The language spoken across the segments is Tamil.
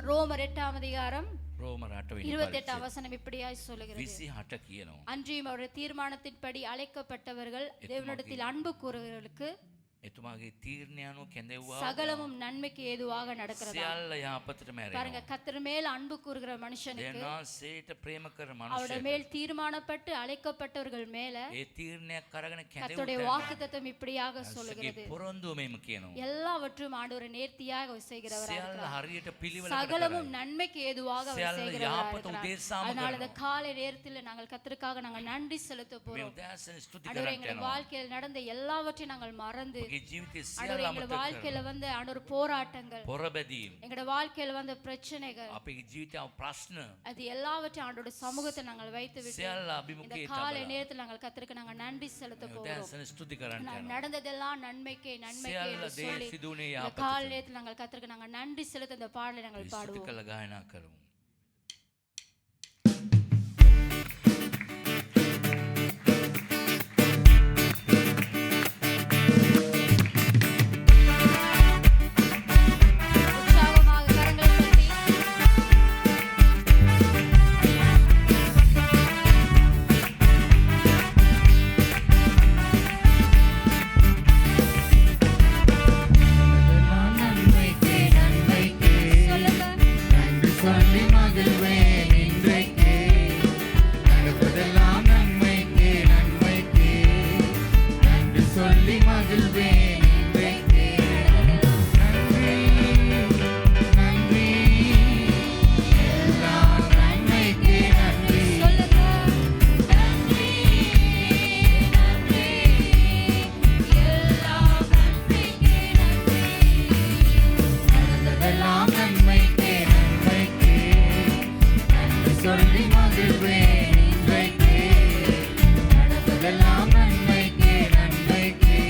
ரோமர் 8ஆம் அதிகாரம் ரோமர் 28ஆம் வசனம் இப்படியாய் சொல்லுகிறது. 28 කියනවා. அன்றியும் அவருடைய தீர்மானத்தின்படி அழைக்கப்பட்டவர்கள் தேவனிடத்தில் அன்பு கூறுகிறவர்களுக்கு එතුමාගේ තීරණය අනුව කැඳෙව්වා. சகலமும் நன்மைக்கு ஏதுவாக நடக்கிறது. සියල්ල යහපතටම ඇරෙනවා. பாருங்க, கர்த்தர் மேல் அன்பு கூறுகிற மனுஷனுக்கு, දෙනාසේට ප්‍රේම කරන அவருடைய මනුස්සයෙක් மேல் தீர்மானப்பட்டு அழைக்கப்பட்டவர்கள் மேல ඒ තීරණයක් අරගෙන கர்த்தருடைய කැඳෙව්වා. வாக்குத்தத்தம் இப்படியாக சொல்லுகிறது. පොරොන්දුව මෙහෙම කියනවා. எல்லாவற்றும் ஆண்டவர் நேர்த்தியாக செய்கிறவராக සියල්ල இருக்கிறார். හරියට පිළිවෙලකට சகலமும் நன்மைக்கு ஏதுவாக සියල්ල செய்கிறவராக යහපත இருக்கிறார். උදෙසාම அதனால இந்த කරනවා. காலை நேரத்தில் நாங்கள் கர்த்தருக்காக நாங்கள் நன்றி செலுத்த මේ போறோம். උදෑසන ස්තුති ஆண்டவரே, කරන්න எங்கள் යනවා. வாழ்க்கையில் நடந்த எல்லாவற்றையும் நாங்கள் மறந்து, ඔබගේ ජීවිතයේ ஆண்டவரே, සියල්ල எங்கள் අමතක வாழ்க்கையில வந்து ஆண்டவர் போராட்டங்கள், පොරබැදීම් எங்களோட வாழ்க்கையில வந்த பிரச்சனைகள், අපේ ජීවිතයේ ප්‍රශ්න அது எல்லாவற்றையும் ஆண்டோட சமூகத்தை நாங்கள் வைத்து விட்டு සියල්ල இந்த අභිමුඛයේ காலை තබලා நேரத்தில் நாங்கள் கர்த்தருக்கு நாங்கள் நன்றி செலுத்த போகிறோம். උදෑසන ස්තුති කරන්න යනවා. நடந்ததெல்லாம் நன்மைக்கே நன்மைக்கே සියල්ල என்று දේ சொல்லி සිදුුනේ இந்த යහපතට. காலை நேரத்தில் நாங்கள் கர்த்தருக்கு நாங்கள் நன்றி செலுத்த இந்த பாடலை நாங்கள் ස්තුති பாடுவோம். කළ ගායනා කරමු. உற்சாகமாக கரங்களை தட்டி சொல்லுங்க. நன்றி சொல்லி மகிழ்வேன் இன்றைக்கு. நடப்பதெல்லாம் நன்மைக்கு நன்மைக்கு. நன்றி சொல்லி மகிழ்வேன் இன்றைக்கு. நன்றி நன்றி எல்லாம் நன்மைக்கு நன்றி. சொல்லுங்க. நன்றி நன்றி எல்லாம் நன்மைக்கே நன்றி. நடந்ததெல்லாம் நன்மைக்கு நன்மைக்கு. நன்றி சொல்லி மகிழ்வேன் இன்றைக்கு. நடப்பதெல்லாம் நன்மைக்கு நன்மைக்கு.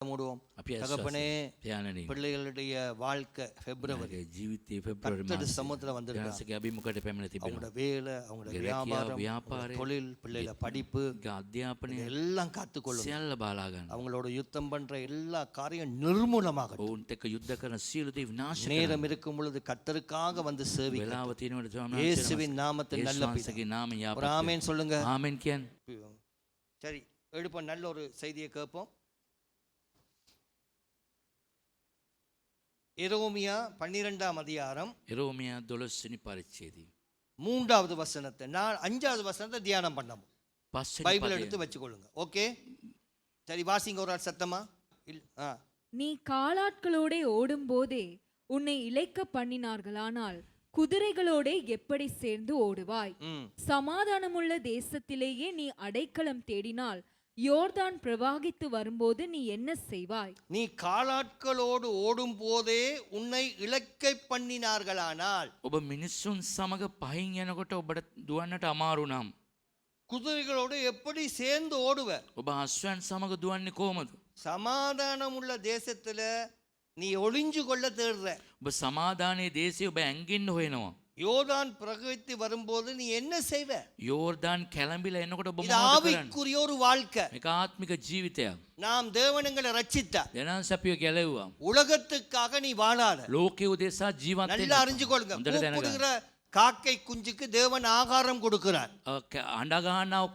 மூடுவோம். අපි ඇස් தகப்பனே, ධානනි பிள்ளைகளுடைய வாழ்க்கை பிப்ரவரி ජීවිතයේ පෙබ්‍රවරි கர்த்தருடைய මාසයේ சமூகத்துல வந்திருக்காங்க. යාසගේ අභිමුඛයට පැමිණ තිබෙනවා. அவங்களோட வேலை, அவங்களோட රැකියාව, வியாபாரம், ව්‍යාපාරය, தொழில், பிள்ளைகள படிப்பு අධ්‍යාපනය எல்லாம் காத்துக்கொள்ளும். සියල්ල බාලා ගන්න. அவங்களோட யுத்தம் பண்ற எல்லா காரியம் நிர்மூலமாக ඔවුන්ට එක්ක යුද්ධ කරන සියලු දේ විනාශ කරන්න. நேரம் இருக்கும் பொழுது கர்த்தருக்காக வந்து சேவிக்க වෙලාව තියෙනකොට ස්වාමීන් இயேசுவின் நாமத்தில் நல்ல වහන්සේගේ නාමයෙන් ஒரு යාපත් ஆமென் சொல்லுங்க. ආමෙන් කියන්නේ. சரி, எடுப்போம். நல்ல ஒரு செய்தியை கேட்போம். எரேமியா 12ஆம் அதிகாரம் එරෝමියා 12 වෙනි පරිච්ඡේදය 3வது வசனத்தை, நான் 5வது வசனத்தை தியானம் பண்ணோம். 5 பைபிள் වෙනි எடுத்து வச்சுக்கொள்ளுங்க. ஓகே, சரி, வாசிங்க ஒரு ஆள் சத்தமா. நீ காலாட்களோடே ஓடும்போதே உன்னை இளைக்க பண்ணினார்களானால் குதிரைகளோடே எப்படி சேர்ந்து ஓடுவாய்? சமாதானமுள்ள தேசத்திலேயே நீ அடைக்கலம் தேடினால் யோர்தான் பிரவாகித்து வரும்போது நீ என்ன செய்வாய்? நீ காலாட்களோடு ஓடும் போதே உன்னை இலக்கை பண்ணினார்களானால், ඔබ මිනිස්සුන් සමග පහින් යනකොට ඔබට දුවන්නට අමාරු නම් குதிரைகளோடு எப்படி சேர்ந்து ஓடுவ? ඔබ අශ්වයන් සමග දුවන්නේ කොහොමද? சமாதானம் உள்ள தேசத்துல நீ ஒளிஞ்சு கொள்ள தேடுற. ඔබ සමාදානයේ දේශේ ඔබ ඇඟින්න හොයනවා. யோர்தான் பிரகவித்து வரும்போது நீ என்ன செய்வ? යෝර්දාන් කැළඹිලා එනකොට ඔබ இது මොනවද කරන්නේ? ஆவிக்குரிய ஒரு வாழ்க்கை. මේක ආත්මික ජීවිතයක්. நாம் தேவனங்களை ரட்சித்தார். දෙනන්ස අපිව ගැලෙව්වා. உலகத்துக்காக நீ வாழாத. ලෝකයේ උදෙසා ජීවත් වෙන්න. நல்லா அறிஞ்சுக்கொள்ளுங்க. හොඳට දැනගන්න. கூப்பிடுகிற காக்கை குஞ்சுக்கு தேவன் ஆகாரம் கொடுக்கிறார். අඬ ගන්නව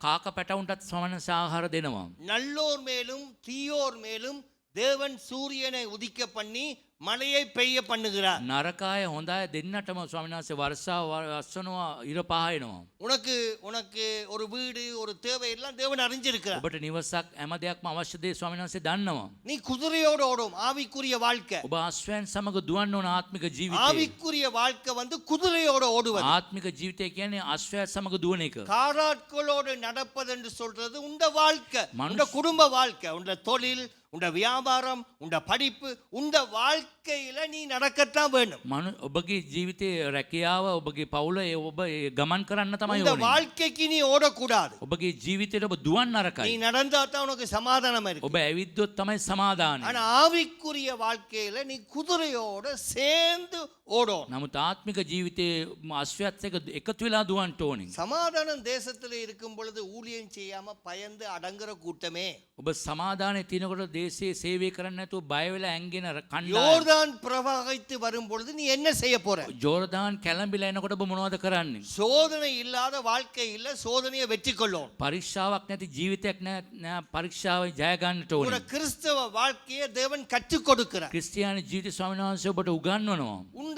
කාක පැටවුන්ටත් සමනස ආහාර දෙනවා. நல்லோர் மேலும் தீயோர் மேலும் தேவன் சூரியனை உதிக்க பண்ணி மழையை பெய்ய பண்ணுகிறார். නරකාය හොඳයි දෙන්නටම ස්වාමීන් වහන්සේ වර්ෂාව වස්සනවා ඉර පහයනවා. உனக்கு உனக்கு ஒரு வீடு, ஒரு தேவை எல்லாம் தேவன் அறிஞ்சிருக்கிறார். ඔබට නිවසක් හැම දෙයක්ම අවශ්‍ය දේ ස්වාමීන් වහන්සේ දන්නවා. நீ குதிரையோடு ஓடும் ஆவிக்குரிய வாழ்க்கை. ඔබ අශ්වයන් සමග දුවන්න ඕන ආත්මික ජීවිතය. ஆவிக்குரிய வாழ்க்கை வந்து குதிரையோடு ஓடுவது. ආත්මික ජීවිතය කියන්නේ අශ්වයන් සමග දුවන එක. காராட்களோடு நடப்பது என்று சொல்றது உண்ட வாழ்க்கை, உண்ட குடும்ப வாழ்க்கை, உண்ட தொழில், உண்ட வியாபாரம், உண்ட படிப்பு, உண்ட வாழ்க்கையில நீ நடக்கத்தான் வேணும். ඔබගේ ජීවිතයේ රැකියාව ඔබගේ පවුල ඔබ ගමන් කරන්න තමයි இந்த ඕනේ. வாழ்க்கைக்கு நீ ஓடக்கூடாது. ඔබගේ ජීවිතයට ඔබ දුවන්න நீ නරකයි. நடந்தா தான் உனக்கு சமாதானம் இருக்கு. ඔබ ඇවිද්දොත් තමයි සමාදානය. ஆனா ஆவிக்குரிய வாழ்க்கையில நீ குதிரையோட சேர்ந்து ஓடும். නමුත් ආත්මික ජීවිතයේ අශ්වයත් එක්ක එකතු වෙලා දුවන්න ඕනේ. சமாதானம் தேசத்துல இருக்கும் பொழுது ஊழியம் செய்யாம பயந்து அடங்குற கூட்டமே, ඔබ සමාදානයේ තිනකොට දේශයේ සේවය කරන්න නැතුව බය වෙලා ඇංගෙන කණ්ඩායම. யோர்தான் பிரவாகித்து வரும் பொழுது நீ என்ன செய்ய போற? ජෝර්දාන් කැළඹිලා එනකොට ඔබ මොනවද කරන්නේ? சோதனை இல்லாத வாழ்க்கை இல்ல, சோதனையை வெற்றி கொள்ளும். පරීක්ෂාවක් නැති ජීවිතයක් නෑ පරීක්ෂාව ජය ගන්නට ஒரு ඕනේ. கிறிஸ்தவ வாழ்க்கையை தேவன் கற்றுக் கொடுக்கிறார். ක්‍රිස්තියානි ජීවිත ස්වාමීන් වහන්සේ ඔබට උගන්වනවා. உண்ட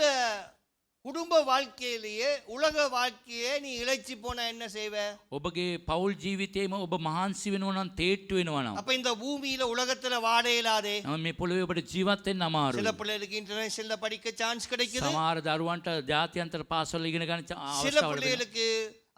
குடும்ப வாழ்க்கையிலேயே உலக வாழ்க்கையே நீ இழைச்சி போனா என்ன செய்வ? ඔබගේ පෞල් ජීවිතේම ඔබ මහන්සි වෙනවා නම් තේට්ටු වෙනවා නම් அப்ப இந்த பூமியில உலகத்துல வாழ இயலாதே. මේ පොළොවේ ඔබට ජීවත් වෙන්න சில අමාරුයි. பிள்ளைகளுக்கு இன்டர்நேஷனல்ல படிக்க சான்ஸ் கிடைக்குது. සමහර දරුවන්ට ජාත්‍යන්තර පාසල් ඉගෙන ගන්න சில අවස්ථාව ලැබෙනවා. பிள்ளைகளுக்கு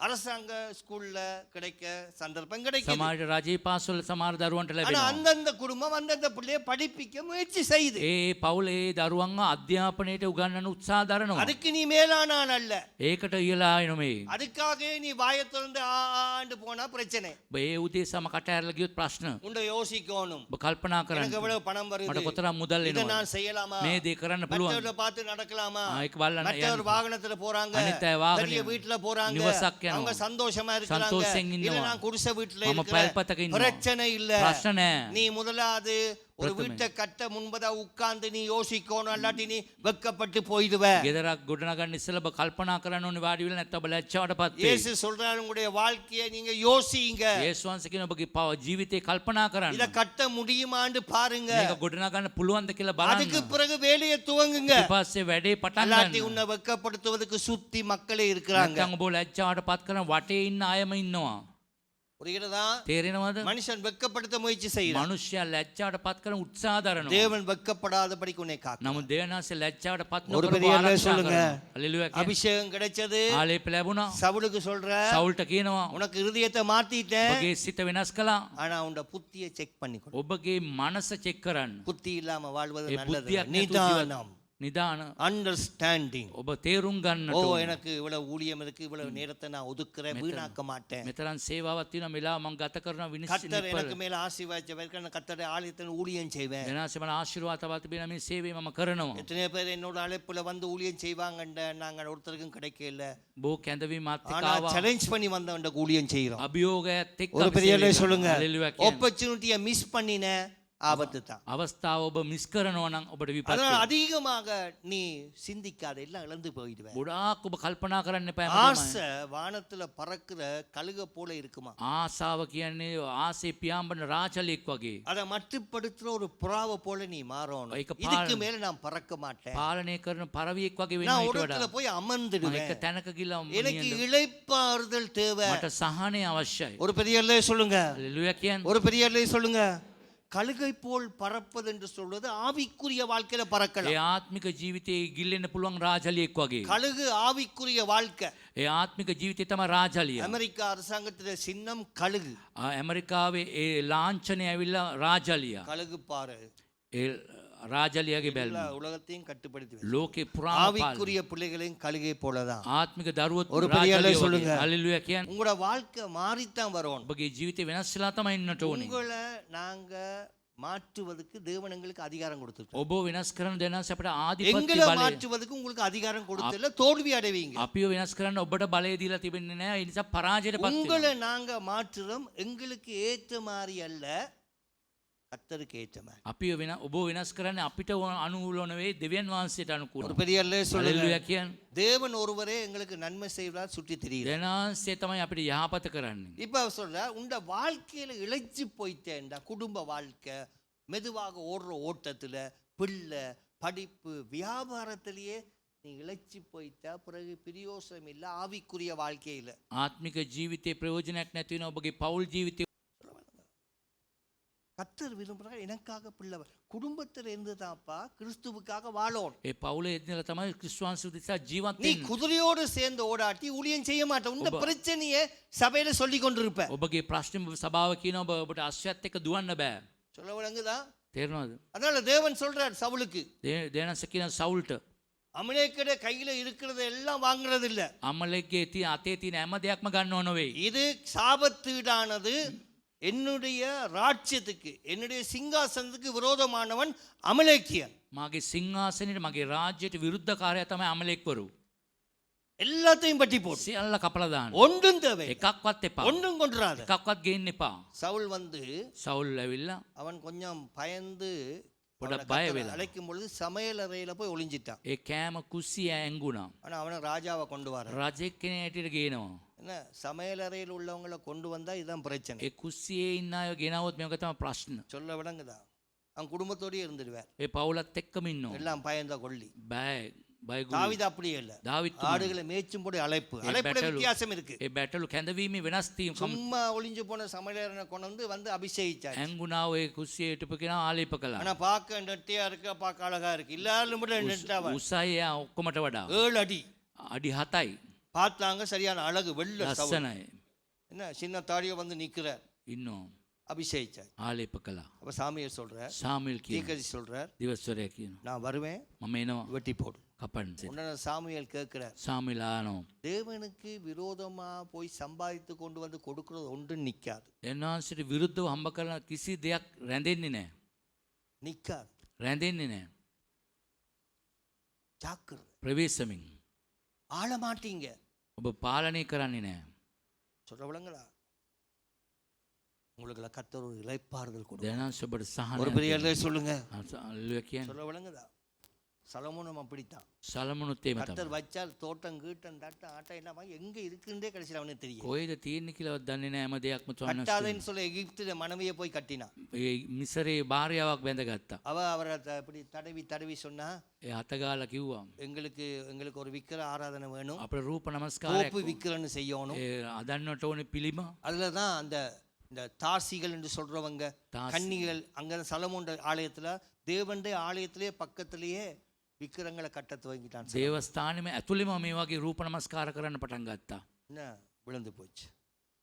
அரசாங்க ஸ்கூல்ல கிடைக்க சந்தர்ப்பம் கிடைக்குது. සමහර රජයේ පාසල් සමහර දරුවන්ට ஆனா ලැබෙනවා. அந்தந்த குடும்பம் அந்தந்த பிள்ளைய படிப்பிக்க முயற்சி செய்யுது. ඒ පවුලේ දරුවන්ව අධ්‍යාපනයට උගන්වන්න උත්සාහ දරනවා. அதுக்கு நீ மேலானான் அல்ல. ඒකට ඉයලා නෙමෙයි. அதுக்காக நீ வாயை திறந்து ஆண்டு போனா பிரச்சனை. ඔබ ඒ උදේසම කට ඇරලා ගියොත් ප්‍රශ්න. உண்ட யோசிக்கணும். ඔබ කල්පනා எனக்கு කරන්න. எவ்வளவு பணம் මට வருது? කොතරම් මුදල් இதை එනවා. நான் செய்யலாமா? මේ දේ කරන්න පුළුවන්. மற்றவரை பார்த்து நடக்கலாமா? ඒක බලන්න மற்றவர் යන්න. வாகனத்துல போறாங்க, අනිත් අය වාහනේ பெரிய வீட்டுல போறாங்க, නිවසක් යනවා. அவங்க சந்தோஷமா இருக்காங்க. சந்தோஷம் இல்ல ඉන්නවා. நான் குடிசை வீட்டுல මම இருக்கிறேன், පැල්පතක ඉන්නවා. பிரச்சனை இல்ல. ප්‍රශ්න නෑ. நீ முதலாவது ஒரு பிரதமை. வீட்டை கட்ட முன்பதா உட்கார்ந்து நீ யோசிக்கணும், அல்லாட்டி நீ வெக்கப்பட்டு போயிடுவ. ගෙදරක් ගොඩනගන්න ඉස්සෙල්ලා ඔබ කල්පනා කරන්න ඕනේ වාඩි වෙලා නැත්නම් ඔබ ලැජ්ජාවටපත් වෙයි. இயேசு சொல்றாரு, உங்களுடைய வாழ்க்கையை நீங்க யோசிங்க. යේසුස් වහන්සේ කියන ඔබගේ ජීවිතේ කල්පනා කරන්න. இத கட்ட முடியுமான்னு பாருங்க. මේක ගොඩනගන්න පුළුවන්ද කියලා அதுக்கு බලන්න. பிறகு வேலையை துவங்குங்க. ඊට පස්සේ වැඩේ පටන් அல்லாட்டி ගන්න. உன்னை வெக்கப்படுத்துவதற்கு சுத்தி மக்களே இருக்கிறாங்க. නැත්නම් ඔබ ලැජ්ජාවටපත් කරන වටේ ඉන්න අයම ඉන්නවා. புரிகிறதா? තේරෙනවද? மனுஷன் வெக்கப்படுத்த முயற்சி செய்யறான். මනුෂ්‍යයා ලැජ්ජාවටපත් කරන උත්සාහ දරනවා. தேவன் வெக்கப்படாதபடிக்கு உன்னை காக்க. නමුත් දේවනාසේ ලැජ්ජාවටපත් ஒரு නොකර பெரிய ආරක්ෂා சொல்லுங்க. කරනවා. හalleluya. அபிஷேகம் கிடைச்சது. ආලේප ලැබුණා. சவுலுக்கு சொல்ற, සවුල්ට කියනවා உனக்கு இருதயத்தை மாத்திட்டேன், ඔබගේ සිත වෙනස් කළා. ஆனா உன்ட புத்தியை செக் பண்ணிக்கோ. ඔබගේ මනස චෙක් කරන්න. புத்தி இல்லாம வாழ்வது ඒ நல்லது. බුද්ධියක් නැතුව நிதானம். නිදාන அண்டர்ஸ்டாண்டிங். ඔබ තේරුම් ஓ ගන්නට ඕන. எனக்கு இவ்வளவு ஊழியம் இருக்கு, இவ்வளவு நேரத்தை நான் ஒதுக்குறேன், வீணாக்க மாட்டேன். මෙතරම් සේවාවක් තියෙනවා මෙලා මම ගත කරන கர்த்தர் විනිශ්චය எனக்கு மேல ஆசீர்வாதிச்ச கர்த்தருடைய ஆலயத்தில் ஊழியம் செய்வேன். වෙනසම ආශිර්වාදවත් තිබෙන මේ සේවය මම කරනවා. எத்தனை பேர் என்னோட அழைப்புல வந்து ஊழியம் செய்வாங்கன்ற நாங்க ஒருத்தருக்கும் கிடைக்கல. බෝ කැඳවීමත් එක්ක ஆனா ආවා. சேலஞ்ச் பண்ணி வந்தவன்ட ஊழியம் செய்றோம். අභියෝගයත් එක්ක ஒரு பெரிய අපි சொல்லுங்க, හalleluya කියන්නේ. ஆப்பர்ச்சுனிட்டியை மிஸ் பண்ணின ஆபத்து தான். අවස්ථාව ඔබ මිස් කරනවා නම් ඔබට විපත් அதனால වෙනවා. அதிகமாக நீ சிந்திக்காத, எல்லாம் இழந்து போயிடுவேன். ගොඩාක් ඔබ කල්පනා කරන්න එපා හැමදේම. ஆசை வானத்துல பறக்கிற கழுக போல இருக்குமா. ආසාව කියන්නේ ආසේ පියාඹන රාජලෙක් වගේ. அதை மட்டுப்படுத்துற ஒரு புறாவை போல நீ மாறணும். ඒක இதுக்கு மேல நான் பறக்க மாட்டேன். පාලනය කරන පරවියෙක් වගේ වෙන්න நான் ඊට ஒரு වඩා. இடத்துல போய் මම அமர்ந்துடுவேன். එක තැනක ගිහලා எனக்கு இளைப்பாறுதல் தேவை. මට සහනය අවශ්‍යයි. ஒரு பெரிய அல்லே சொல்லுங்க, හalleluya කියන්නේ. ஒரு பெரிய அல்லே சொல்லுங்க. கழுகை போல் பறப்பது என்று சொல்வது ஆவிக்குரிய வாழ்க்கையில ඒ பறக்கலாம். ආත්මික ජීවිතේ ගිල්ලෙන්න පුළුවන් රාජලියෙක් වගේ. கழுகு ஆவிக்குரிய வாழ்க்கை. ඒ ආත්මික ජීවිතේ තමයි රාජලිය. அமெரிக்கா அரசாங்கத்தின் சின்னம் கழுகு. ඇමරිකාවේ ඒ ලාංඡනය ඇවිල්ලා රාජලිය. கழுகு பாரு ඒ රාජලියගේ எல்லா බැල්ම. உலகத்தையும் கட்டுப்படுத்தி வைக்கும். ලෝකේ පුරාම පාලනය. ஆவிக்குரிய பிள்ளைகளையும் கழுகை போலதான். ආත්මික දරුවොත් ஒரு பெரிய அல்லே රාජලිය சொல்லுங்க. වගේ. හalleluya කියන්නේ. உங்களோட வாழ்க்கை மாறித்தான் வரும். ඔබගේ ජීවිතේ වෙනස් වෙලා තමයි ඉන්නට ඕනේ. உங்களை நாங்க மாற்றுவதற்கு தேவன் எங்களுக்கு அதிகாரம் கொடுத்துருக்கார். ඔබ වෙනස් කරන දෙනස් අපිට ආධිපත්‍ය எங்களை බලය. மாற்றுவதற்கு உங்களுக்கு அதிகாரம் கொடுத்தல தோல்வி அடைவீங்க. අපිව වෙනස් කරන්න ඔබට බලය දීලා තිබෙන්නේ නැහැ. ඒ නිසා පරාජයටපත් වෙනවා. உங்களை நாங்க மாற்றுறோம் எங்களுக்கு ஏற்ற மாதிரி அல்ல, கர்த்தருக்கு ஏற்ற மாதிரி. අපිව වෙන ඔබ වෙනස් කරන්නේ අපිට අනුකූල නෙවෙයි දෙවියන් වහන්සේට ஒரு අනුකූලව. பெரிய அல்லே சொல்லுங்க, හalleluya කියන්නේ. தேவன் ஒருவரே எங்களுக்கு நன்மை செய்வதால் சுற்றி தெரியுது. දෙනාන්සේ තමයි අපිට යහපත කරන්නේ. இப்ப அவர் சொல்ற உண்ட வாழ்க்கையில இழைச்சி போயிட்டேன்டா, குடும்ப வாழ்க்கை மெதுவாக ஓடுற ஓட்டத்துல பிள்ளை படிப்பு வியாபாரத்திலேயே நீ இழைச்சி போயிட்டா பிறகு பிரியோசனம் இல்லை ஆவிக்குரிய வாழ்க்கையில. ආත්මික ජීවිතේ ප්‍රයෝජනයක් නැති වෙන ඔබගේ පෞල් ජීවිතේ கர்த்தர் விரும்புறாங்க எனக்காக பிள்ளை குடும்பத்துல இருந்து தான்ப்பா கிறிஸ்துவுக்காக வாழணும். ඒ පෞලේ එදිනලා තමයි ක්‍රිස්තුවන්සේ උදෙසා ජීවත් நீ වෙන්නේ. குதிரையோடு சேர்ந்து ஓடாட்டி ஊழியம் செய்ய மாட்ட. உண்ட பிரச்சனையை சபையில சொல்லி கொண்டிருப்ப. ඔබගේ ප්‍රශ්න සභාව කියනවා ඔබට අශ්වයත් එක්ක දුවන්න බෑ. சொல்ல விளங்குதா? තේරෙනවද? அதனால தேவன் சொல்றார் சவுலுக்கு, දෙනස කියන සවුල්ට அமலேக்கட கையில இருக்கிறத எல்லாம் வாங்குறது இல்ல. අමලෙක්ගේ තියෙන අතේ තියෙන හැම දෙයක්ම ගන්නව නෙවෙයි. இது சாபத்தீடானது. என்னுடைய ராஜ்யத்துக்கு என்னுடைய சிங்காசனத்துக்கு விரோதமானவன் அமலேக்கியன். මාගේ සිංහාසනෙට මගේ රාජ්‍යයට විරුද්ධකාරයා තමයි අමලෙක්වරු. எல்லாத்தையும் பட்டி போடு. සියල්ල කපලා දාන්න. ஒன்றும் தேவை එකක්වත් එපා. ஒன்றும் கொண்டுறாத. එකක්වත් ගේන්න එපා. சவுல் வந்து සවුල් ඇවිල්ලා அவன் கொஞ்சம் பயந்து පොඩක් அவனை බය கர்த்தர் වෙලා. அழைக்கும் பொழுது சமையல் அறையில போய் ஒளிஞ்சிட்டான். ඒ කෑම කුස්සිය ඇංගුණා. ஆனா அவனை ராஜாவை கொண்டு வர රජෙක් කෙනෙක් හැටියට ගේනවා. என்ன சமையல் அறையில் உள்ளவங்களை கொண்டு வந்தா இதுதான் பிரச்சனை. ඒ කුස්සියේ ඉන්න අය ගෙනවොත් මේක තමයි ප්‍රශ්න. சொல்ல விளங்குதா? அவன் குடும்பத்தோடயே இருந்துடுவார். ඒ පවුලත් එක්කම ඉන්නවා. எல்லாம் பயந்த கொள்ளி. බයගුළු. தாவீது அப்படியே இல்ல. දාවිත් ஆடுகளை மேய்ச்சும் போது அழைப்பு. அழைப்புல வித்தியாசம் இருக்கு. ඒ බැටළු කැඳවීමේ වෙනස් තීම් சும்மா ஒளிஞ்சு போன சமையலறை கொண்டு வந்து அபிஷேகிச்சார். ඇංගුණා ඔය කුස්සියේ හිටපු කෙනා ආලේප කළා. ஆனா பார்க்க நெட்டியா இருக்க, பார்க்க அழகா இருக்கு. எல்லாரும் கூட நெட்டாவ උසයි එයා ඔක්කොමට වඩා. 7 அடி අඩි 7යි. பார்த்தாங்க, சரியான அழகு, வெள்ள சவுல். ලස්සනයි. என்ன சின்ன தாடிய வந்து நிக்கிறார், ඉන්නවා. அபிஷேகிச்சார். ආලේප කළා. அப்ப சாமியார் சொல்றார், සාමුවෙල් කියනවා. தீர்க்கதரிசி சொல்றார், දිවස්වරයා කියනවා. நான் வருவேன், මම එනවා வெட்டி போடு. කපන්න. உடனே சாமுவேல் கேட்கிறார், සාමුවෙල් ආනවා. தேவனுக்கு விரோதமா போய் சம்பாதித்து கொண்டு வந்து கொடுக்கிறது ஒன்றும் நிக்காது. එන්වහන්සේට විරුද්ධව හම්බ කරන කිසි දෙයක් රැඳෙන්නේ නැහැ. நிக்காது. රැඳෙන්නේ නැහැ. ஜாக்கிரதை. ප්‍රවේශමින්. ஆள மாட்டீங்க. ඔබ පාලනය කරන්නේ නැහැ. சொல்ற விளங்களா? உங்களுக்கு கர்த்தர் ஒரு இளைப்பாறுதல் கொடுக்கும். දෙනාංශ ඔබට ஒரு සහනයක් பெரிய දෙනවා. சொல்லுங்க. හalleluya කියන්නේ. சொல்ல விளங்குதா? சலமோனும் அப்படித்தான். සලමුණුත් එහෙම තමයි. கர்த்தர் வச்சால் தோட்டம் கீட்டம் தட்டம் ஆட்டம் என்னமா எங்க இருக்குன்றே கடைசியில் அவனுக்கு தெரியும். කොහෙද තියෙන්නේ කියලාවත් දන්නේ නැහැ හැම දෙයක්ම තුනස්. கட்டாதேன்னு சொல்ல எகிப்துல மனைவியை போய் கட்டினான். ඒ මිසරේ භාර්යාවක් බැඳගත්තා. அவ அவரை இப்படி தடவி தடவி சொன்னா, ඒ අතගාලා කිව්වා எங்களுக்கு ஒரு விக்கிர ஆராதனை வேணும், අපේ රූප නමස්කාරයක් கோப்பு விக்கிரன்னு செய்யணும். ඒ අදන්නට ඕනේ පිළිම. அதுல தான் இந்த தாசிகள் என்று சொல்றவங்க, தாசி. கன்னிகள், அங்க சலமோன் ஆலயத்துல தேவனுடைய ஆலயத்திலேயே பக்கத்திலேயே விக்கிரங்களை கட்ட துவங்கிட்டான். දේවස්ථානෙම ඇතුළෙම මේ වගේ රූප නමස්කාර කරන්න පටන් ගත්තා. என்ன விழுந்து போச்சு.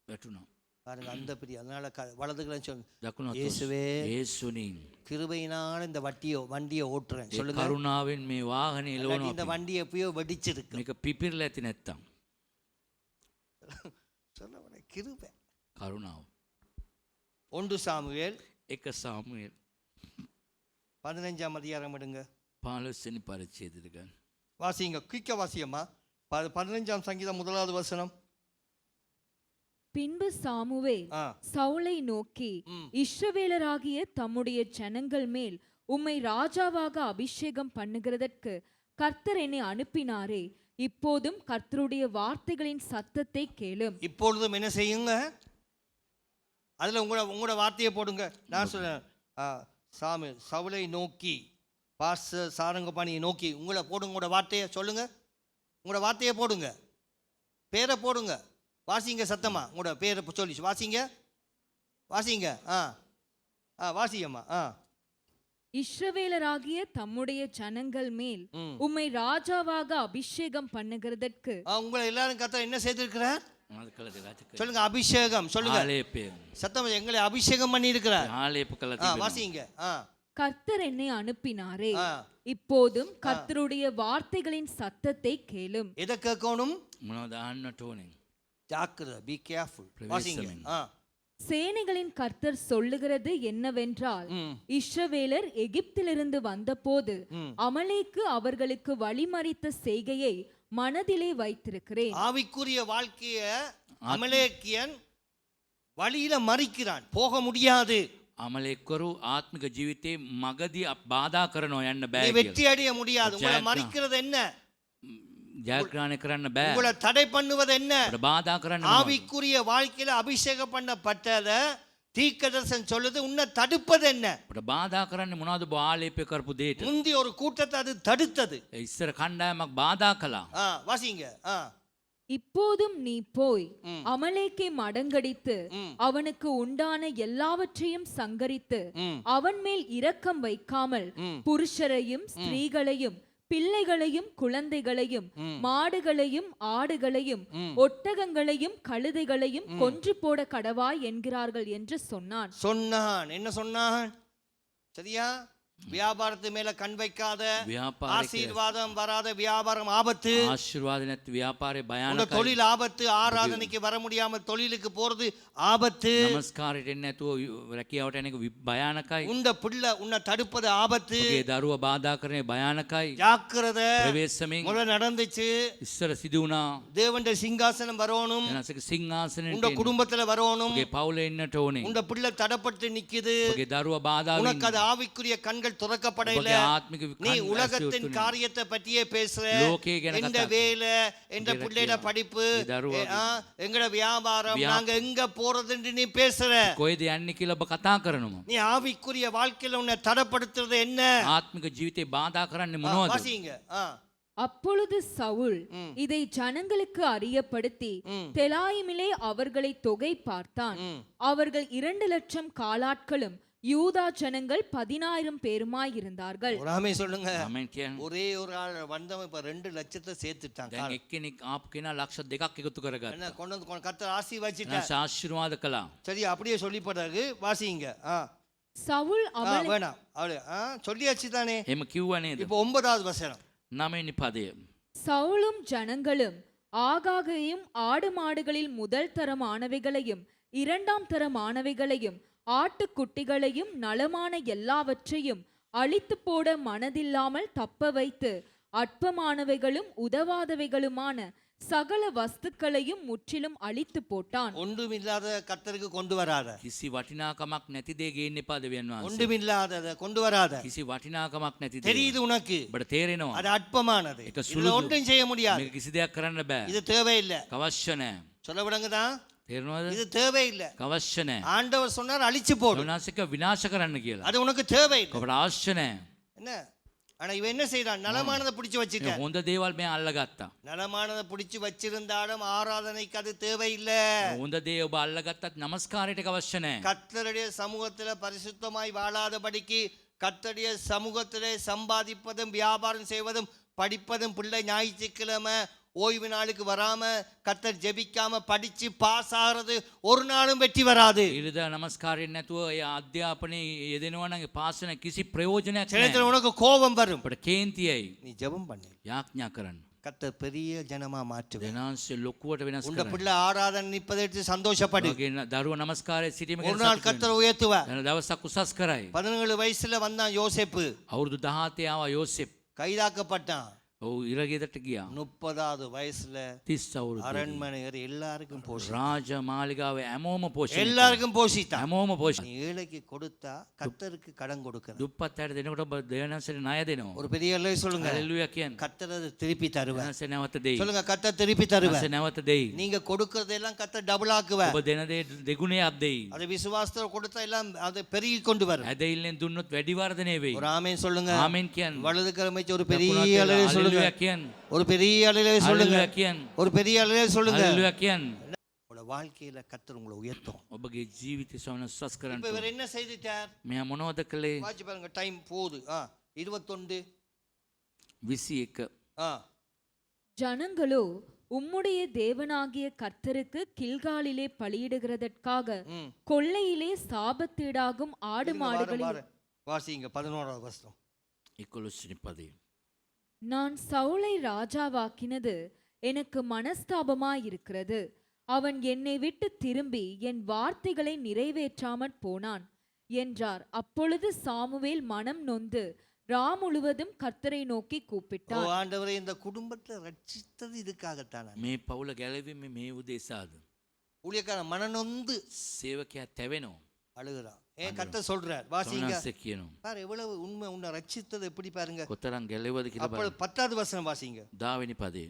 වැටුණා. பாருங்க அந்த பிரியம். அதனால வலதுகளை சொல்லு, දකුණු අත இயேசுவே යේසුනින් கிருபையினால இந்த வண்டியை ஓட்டுறேன் ඒ சொல்லுங்க. කරුණාවෙන් මේ වාහනේ இல்லாட்டி එලවනවා இந்த வண்டி எப்பயோ வெடிச்சிருக்கு. මේක පිපිරලා ඇති නැත්තම් சொல்ல கிருபை. කරුණාව 1 சாமுவேல் 1 සාමුවෙල් 15 அதிகாரம் எடுங்க 15 වෙනි පරිච්ඡේදයට ගන්න. வாசிங்க, குயிக்க வாசியம்மா. 15 சங்கீதம் 1வது வசனம். பின்பு சாமுவேல் ஆ. சவுலை நோக்கி, இஸ்ரவேலராகிய தம்முடைய ஜனங்கள் மேல் உம்மை ராஜாவாக அபிஷேகம் பண்ணுகிறதற்கு கர்த்தர் என்னை அனுப்பினாரே, இப்போதும் கர்த்தருடைய வார்த்தைகளின் சத்தத்தை கேளும். இப்பொழுதும் என்ன செய்யுங்க, அதுல உங்களோட வார்த்தையை போடுங்க. நான் சொல்றேன், சவுலை நோக்கி, சாரங்கபாணியை நோக்கி உங்களை போடுங்க. உங்களோட வார்த்தையை சொல்லுங்க, உங்களோட வார்த்தையை போடுங்க, பேரை போடுங்க, வாசிங்க சத்தமா. உங்களோட பேரை சொல்லி வாசிங்க, வாசிங்க. வாசியம்மா. இஸ்ரவேலராகிய தம்முடைய ஜனங்கள் மேல் உம்மை ராஜாவாக அபிஷேகம் பண்ணுகிறதற்கு உங்களை எல்லாரும் கர்த்தர் என்ன செய்திருக்கிறார் මොනවද කළද රාජක? சொல்லுங்க, அபிஷேகம் சொல்லுங்க, ආලේපය. சத்தம். எங்களை அபிஷேகம் பண்ணி இருக்கிறார். ආලේප කළා තිබෙනවා. வாசிங்க. கர்த்தர் என்னை அனுப்பினாரே, ஆ. இப்போதும் கர்த்தருடைய வார்த்தைகளின் சத்தத்தை கேளும். எதை கேட்கணும்? මොනවද අහන්නට ඕනේ? ஜாக்கிரதை, பி கேர்ஃபுல். வாசிங்க. சேனைகளின் கர்த்தர் சொல்லுகிறது என்னவென்றால், இஸ்ரவேலர் எகிப்திலிருந்து வந்தபோது அமலேக்கு அவர்களுக்கு வழிமறித்த செய்கையை மனதிலே வைத்திருக்கிறேன். ஆவிக்குரிய வாழ்க்கைய அமலேக்கியன் வழியில மறிக்கிறான், போக முடியாது. අමලෙක්වරු ආත්මික ජීවිතේ මගදී බාධා කරනවා යන්න நீ බෑ வெற்றி කියලා. அடைய முடியாது. உங்களை மறிக்கிறது என்ன? ජයග්‍රහණය කරන්න බෑ. உங்களை தடை பண்ணுவது என்ன? අපිට බාධා කරන්න මොනවද? ஆவிக்குரிய வாழ்க்கையில அபிஷேகம் பண்ணப்பட்டத தீர்க்கதரிசனம் சொல்லுது, உன்னை தடுப்பது என்ன? අපිට බාධා කරන්නේ මොනවද? ආලේපය කරපු දෙයට. முந்தி ஒரு கூட்டத்தை அது தடுத்தது. ඉස්සර කණ්ඩායමක් බාධා කළා. வாசிங்க. இப்போதும் நீ போய் அமலேக்கை மடங்கடித்து அவனுக்கு உண்டான எல்லாவற்றையும் சங்கரித்து அவன் மேல் இரக்கம் வைக்காமல் புருஷரையும் ஸ்திரீகளையும் பிள்ளைகளையும் குழந்தைகளையும் மாடுகளையும் ஆடுகளையும் ஒட்டகங்களையும் கழுதைகளையும் கொன்று போட கடவாய் என்கிறார்கள் என்று சொன்னான். என்ன சொன்னான்? சரியா? வியாபாரத்து மேல கண் வைக்காத, ஆசீர்வாதம் வராத வியாபாரம் ஆபத்து, ஆசீர்வாத නැති ව්‍යාපාරේ உங்க භයානකයි. தொழில் ஆபத்து, ஆராதனைக்கு வர முடியாம தொழிலுக்கு போறது ஆபத்து, නමස්කාරයට එන්නේ නැතුව රැකියාවට යන එක භයානකයි. உண்ட பிள்ளை உன்னை தடுப்பது ஆபத்து. ඔබේ දරුවා බාධා කරන්නේ භයානකයි. ஜாக்கிரதை. ප්‍රවේශමෙන් முறை நடந்துச்சு. ඉස්සර සිදු වුණා. தேவனுடைய சிங்காசனம் வரணும், එනසක සිංහාසනෙට உண்ட குடும்பத்துல வரணும். ඔබේ පවුලේ ඉන්නට ඕනේ. உண்ட பிள்ளை தடப்பட்டு நிக்குது, ඔබේ දරුවා බාධා உனக்கு அது ஆவிக்குரிய கண்கள் துறக்கப்படையில, ඔබගේ ආත්මික நீ உலகத்தின் காரியத்தை பற்றியே பேசுற. லோகே ගැන எந்த කතා வேலை, எந்த பிள்ளைட படிப்பு, எங்கட வியாபாரம், நாங்க எங்க போறதுன்னு நீ பேசுற. කොයිද යන්නේ කියලා ඔබ කතා කරනවා. நீ ஆவிக்குரிய வாழ்க்கையில உன்னை தடப்படுத்துறது என்ன? ආත්මික ජීවිතේ බාධා කරන්නේ මොනවද? வாசிங்க. அப்பொழுது சவுல் இதை ஜனங்களுக்கு அறியப்படுத்தி தெலாயிமிலே அவர்களை தொகை பார்த்தான். அவர்கள் 2 லட்சம் காலாட்களும் யூதா ஜனங்கள் 10,000 பேருமாய் இருந்தார்கள். ஒராமே சொல்லுங்க. ආමෙන් කියන්නේ. ஒரே ஒரு ஆள் வந்தவன் இப்ப 2 லட்சத்தை சேர்த்துட்டான். දැන් එක්කෙනෙක් ආපු කෙනා ලක්ෂ 2ක් එකතු කරගත්තා. என்ன கொண்டு வந்து கர்த்தர் ஆசீர்வதிச்சிட்டார். නැස ආශිර්වාද කළා. சரி, அப்படியே சொல்லி போட்டாரு. வாசிங்க. சவுல் வேணாம், அவளே சொல்லியாச்சு தானே. එහෙම කිව්වා නේද? இப்போ 9வது வசனம். 9 පදය. சவுலும் ஜனங்களும் ஆகாகையும் ஆடு மாடுகளில் முதல் தரமானவைகளையும் 2ஆம் தரமானவைகளையும் ஆட்டுக்குட்டிகளையும் நலமான எல்லாவற்றையும் அழித்து போட மனதில்லாமல் தப்ப வைத்து அற்பமானவைகளும் உதவாதவைகளுமான சகல வஸ்துக்களையும் முற்றிலும் அழித்து போட்டான். ஒன்றுமில்லாத கர்த்தருக்கு கொண்டு வராத. කිසි වටිනාකමක් නැති දේ ගේන්න එපා දෙවියන් වහන්සේ. ஒன்றுமில்லாதத கொண்டு வராத. කිසි වටිනාකමක් නැති දේ. தெரியுது உனக்கு. ඔබට තේරෙනවා. அது அற்பமானது. ඒක இதுல සුළුදු. ஒன்றும் செய்ய முடியாது. මේක කිසි දෙයක් කරන්න බෑ. இது தேவையில்லை. අවශ්‍ය නැහැ. சொல்ல விடுங்கதா. තේරෙනවද? இது தேவையில்லை. අවශ්‍ය නැහැ. ஆண்டவர் சொன்னார் அழிச்சு போடு. විනාශක විනාශ කරන්න කියලා. அது உனக்கு தேவையில்லை. ඔබට අවශ්‍ය නැහැ. என்ன? ஆனா இவன் என்ன செய்யறான்? நலமானதை பிடிச்சு வச்சுட்டான். හොඳ දේවල් මෙයා අල්ලගත්තා. நலமானதை பிடிச்சு வச்சிருந்தாலும் ஆராதனைக்கு அது தேவையில்லை. හොඳ දේ ඔබ අල්ලගත්තත් නමස්කාරයට අවශ්‍ය නැහැ. கர்த்தருடைய சமூகத்துல பரிசுத்தமாய் வாழாதபடிக்கு கர்த்தருடைய சமூகத்திலே சம்பாதிப்பதும் வியாபாரம் செய்வதும் படிப்பதும் பிள்ளை ஞாயிற்றுக்கிழமை ஓய்வு நாளுக்கு வராம கர்த்தர் ஜெபிக்காம படிச்சு பாஸ் ஆகிறது ஒரு நாளும் வெற்றி வராது. ඉරිදා නමස්කාරයෙන් නැතුව ඒ අධ්‍යාපනයේ යෙදෙනවා නම් ඒ පාසන කිසි ප්‍රයෝජනයක් சில නැහැ. நேரத்துல உனக்கு கோபம் வரும். අපට කේන්තියයි. நீ ஜெபம் பண்ணு, යාඥා කරන්න. கர்த்தர் பெரிய ஜனமா மாற்றுவார். දෙනාංශ ලොකුවට වෙනස් உண்ட කරන්න. பிள்ளை ஆராதனை நிற்பதை எடுத்து சந்தோஷப்படு. ඔගේ දරුව නමස්කාරයේ සිටීම ஒரு ගැන நாள் සතුටු கர்த்தர் உயர்த்துவார். වෙන්න. දවසක් උසස් කරයි. 17 வயசுல வந்தான் யோசேப்பு, අවුරුදු 17 ආවා යෝසෙප්. கைதாக்கப்பட்டான். ඔව් ඉරගෙදරට ගියා. 30வது வயசுல 30 අවුරුදු. அரண்மனை எல்லாருக்கும் போஷி, රාජ මාලිගාවේ හැමෝම පෝෂණය. எல்லாருக்கும் போஷித்தான். හැමෝම පෝෂණය. நீ ஏழைக்கு கொடுத்தா கர்த்தருக்கு கடன் கொடுக்கணும். දුප්පත් අයට දෙනකොට ඔබ දෙවියන්සට ණය දෙනවා. ஒரு பெரிய அல்லை சொல்லுங்க, හalleluya කියන්නේ. கர்த்தர் அதை திருப்பி தருவார். දෙවියන්ස නැවත දෙයි. சொல்லுங்க, கர்த்தர் திருப்பி தருவார். දෙවියන්ස නැවත දෙයි. நீங்க கொடுக்கறதெல்லாம் கர்த்தர் டபுள் ஆக்குவார். ඔබ දෙන දේ දෙගුණයක් දෙයි. அது விசுவாசத்துல கொடுத்தா எல்லாம் அது பெருகி கொண்டு வரும். ඇදහිල්ලෙන් දුන්නොත් වැඩි වර්ධනය වෙයි. ஒரு ஆமென் சொல்லுங்க. ආමෙන් කියන්නේ. வலது கரமைச்சு ஒரு பெரிய දකුණත් அல்லை சொல்லுங்க. හalleluya කියන්නේ. ஒரு பெரிய அல்லை சொல்லுங்க. හalleluya කියන්නේ. ஒரு பெரிய அல்லை சொல்லுங்க. හalleluya කියන්නේ. உங்களோட வாழ்க்கையில கர்த்தர் உங்களை உயர்த்தும். ඔබගේ ජීවිතය සවනස්වස් இப்ப කරන්න. இவர் என்ன செய்துட்டார்? මෙයා මොනවද කළේ? வாட்சி பாருங்க, டைம் போகுது. 21. 21. ஜனங்களோ உம்முடைய தேவனாகிய கர்த்தருக்கு கில்காலிலே பலியிடுகிறதற்காக ம். கொள்ளையிலே சாபத்தீடாகும் ஆடு மாடுகளை வாசிங்க 11வது வசனம். 11 පදේ. நான் சவுலை ராஜாவாக்கினது எனக்கு மனஸ்தாபமாயிருக்கிறது. அவன் என்னை விட்டு திரும்பி என் வார்த்தைகளை நிறைவேற்றாமற் போனான் என்றார். அப்பொழுது சாமுவேல் மனம் நொந்து முழுவதும் கர்த்தரை நோக்கி ஓ கூப்பிட்டார். ஆண்டவரே, இந்த குடும்பத்தை ரட்சித்தது இதுக்காகத்தானே. මේ පවුල ගැලවීම මේ උදෙසාද. ஊழியக்காரன் மனநொந்து සේවකයා තැවෙනවා. அழுகிறான். ஏன் கர்த்தர் சொல்றார்? வாசிங்க සවනස්ස කියනවා. பாரு, எவ்வளவு உண்மை. உன்னை ரட்சித்தது எப்படி பாருங்க. කොතරම් ගැලවද කියලා அப்ப බලන්න. 10வது வசனம் வாசிங்க. 10 වෙනි පදේ.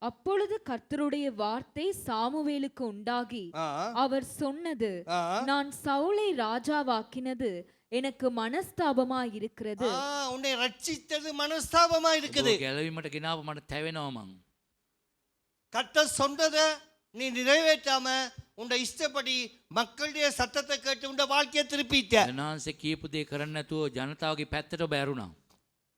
அப்பொழுது கர்த்தருடைய வார்த்தை சாமுவேலுக்கு உண்டாகி ஆ, அவர் சொன்னது, ஆ, நான் சவுலை ராஜாவாக்கினது எனக்கு மனஸ்தாபமாயிருக்கிறது. உன்னை ரட்சித்தது மனஸ்தாபமா இருக்குது. ඔබ ගැලවීමට ගෙනාව මට තැවෙනවා මං. கர்த்தர் சொன்னதை நீ நிறைவேற்றாம உண்ட இஷ்டப்படி மக்களுடைய சத்தத்தை கேட்டு உண்ட வாழ்க்கையை திருப்பிட்ட. දෙනාංශ කියපු දේ කරන්නේ නැතුව ජනතාවගේ පැත්තට බැරුණා.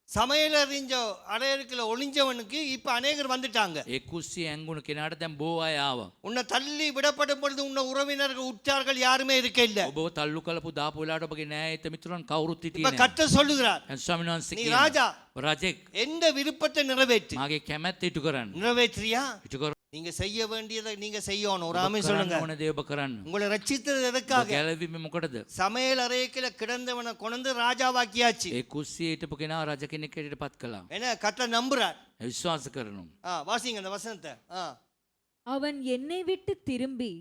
சமையல் அறிஞ்ச அடையறுக்குள்ள ஒளிஞ்சவனுக்கு இப்ப அநேகர் வந்துட்டாங்க. ඒ කුස්සිය ඇංගුණ කෙනාට දැන් බොහෝ අය ආවා. உன்னை தள்ளி விடப்படும் பொழுது உன்னை உறவினர்கள் உற்றார்கள் யாருமே இருக்க இல்ல. ඔබව තල්ලු කළපු දාපු වෙලාවට ඔබගේ නෑයිත මිතුරන් කවුරුත් හිටියේ இப்ப නෑ. கர்த்தர் சொல்லுகிறார், දැන් ස්වාමීන් වහන්සේ நீ කියනවා, ராஜா රජෙක් எந்த விருப்பத்தை நிறைவேற்று. මාගේ කැමැත්ත ඉටු කරන්න. நிறைவேற்றியா? ඉටු කර. நீங்க செய்ய வேண்டியதை நீங்க செய்யணும். ஒரு ඔබ ஆமென் කරන්න சொல்லுங்க. ඕන දේ ඔබ කරන්න. உங்களை ரட்சித்தது ඔබ எதற்காக? ගැලවීම මොකටද? சமையல் அறைக்குள்ள கிடந்தவனை கொண்டு ராஜாவாக்கியாச்சு. ඒ කුස්සියේ හිටපු කෙනා රජ කෙනෙක් හැටියට පත් කළා. என்ன கர்த்தர் நம்புறார். විශ්වාස කරනවා. வாசிங்க அந்த வசனத்தை. அவன் என்னை விட்டு திரும்பி